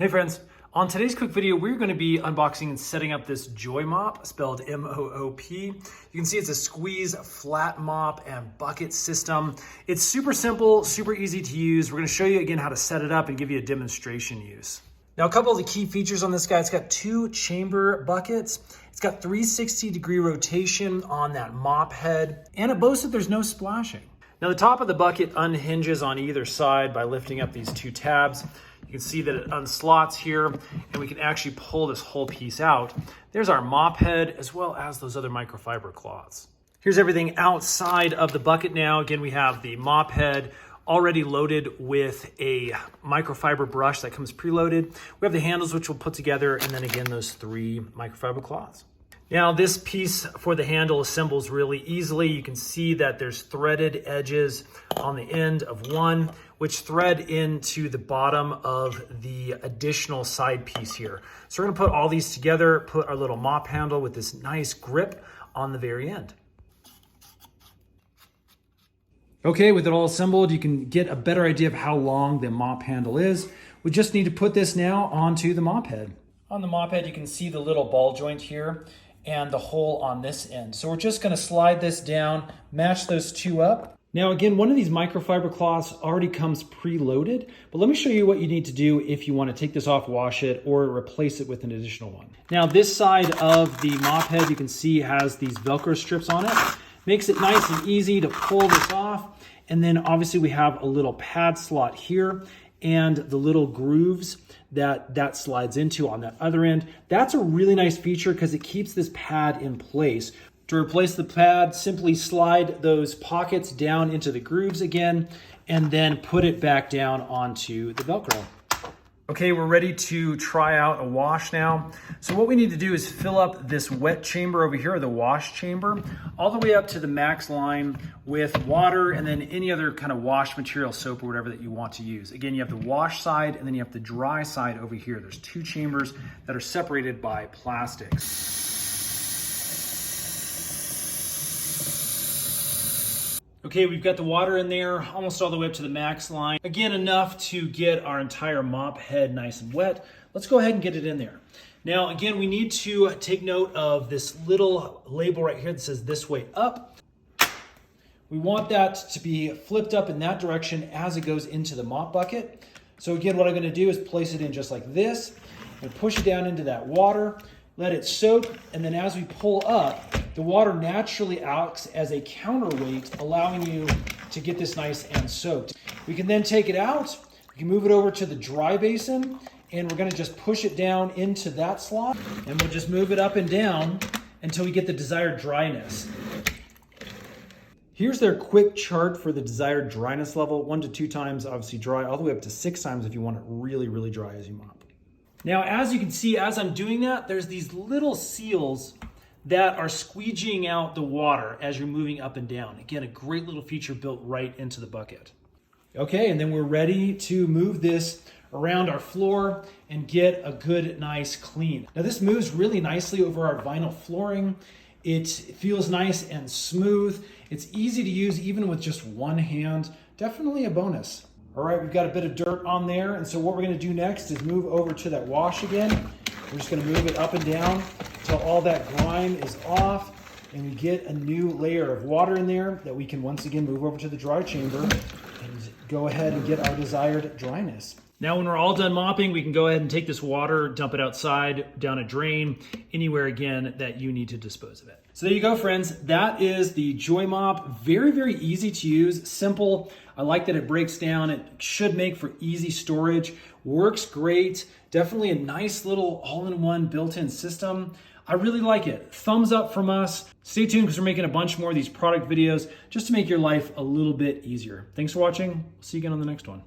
Hey friends, on today's quick video, we're going to be unboxing and setting up this Joy Mop, spelled M-O-O-P. You can see it's a squeeze flat mop and bucket system. It's super simple, super easy to use. We're going to show you again how to set it up and give you a demonstration use. Now, a couple of the key features on this guy, it's got 2 chamber buckets. It's got 360-degree rotation on that mop head, and it boasts that there's no splashing. Now, the top of the bucket unhinges on either side by lifting up these 2 tabs. You can see that it unslots here, and we can actually pull this whole piece out. There's our mop head, as well as those other microfiber cloths. Here's everything outside of the bucket now. Again, we have the mop head already loaded with a microfiber brush that comes preloaded. We have the handles, which we'll put together, and then again, those 3 microfiber cloths. Now, this piece for the handle assembles really easily. You can see that there's threaded edges on the end of one, which thread into the bottom of the additional side piece here. So we're gonna put all these together, put our little mop handle with this nice grip on the very end. Okay, with it all assembled, you can get a better idea of how long the mop handle is. We just need to put this now onto the mop head. On the mop head, you can see the little ball joint here and the hole on this end. So we're just gonna slide this down, match those 2 up. Now again, one of these microfiber cloths already comes preloaded, but let me show you what you need to do if you wanna take this off, wash it, or replace it with an additional one. Now this side of the mop head, you can see has these Velcro strips on it. Makes it nice and easy to pull this off. And then obviously we have a little pad slot here and the little grooves that slides into on that other end. That's a really nice feature because it keeps this pad in place. To replace the pad, simply slide those pockets down into the grooves again and then put it back down onto the Velcro. Okay, we're ready to try out a wash now. So what we need to do is fill up this wet chamber over here, the wash chamber, all the way up to the max line with water and then any other kind of wash material, soap or whatever that you want to use. Again, you have the wash side and then you have the dry side over here. There's 2 chambers that are separated by plastic. Okay, we've got the water in there, almost all the way up to the max line. Again, enough to get our entire mop head nice and wet. Let's go ahead and get it in there. Now, again, we need to take note of this little label right here that says "this way up." We want that to be flipped up in that direction as it goes into the mop bucket. So again, what I'm gonna do is place it in just like this and push it down into that water, let it soak, and then as we pull up, the water naturally acts as a counterweight, allowing you to get this nice and soaked. We can then take it out, we can move it over to the dry basin, and we're gonna just push it down into that slot, and we'll just move it up and down until we get the desired dryness. Here's their quick chart for the desired dryness level, 1 to 2 times obviously dry, all the way up to 6 times if you want it really, really dry as you mop. Now, as you can see, as I'm doing that, there's these little seals that are squeegeeing out the water as you're moving up and down. Again, a great little feature built right into the bucket. Okay, and then we're ready to move this around our floor and get a good, nice clean. Now this moves really nicely over our vinyl flooring. It feels nice and smooth. It's easy to use even with just one hand. Definitely a bonus. All right, we've got a bit of dirt on there, and so what we're gonna do next is move over to that wash again. We're just gonna move it up and down until all that grime is off and we get a new layer of water in there that we can once again move over to the dry chamber and go ahead and get our desired dryness. Now when we're all done mopping, we can go ahead and take this water, dump it outside, down a drain, anywhere again that you need to dispose of it. So there you go, friends. That is the Joy Mop. Very, very easy to use, simple. I like that it breaks down. It should make for easy storage. Works great. Definitely a nice little all-in-one built-in system. I really like it. Thumbs up from us. Stay tuned because we're making a bunch more of these product videos just to make your life a little bit easier. Thanks for watching. See you again on the next one.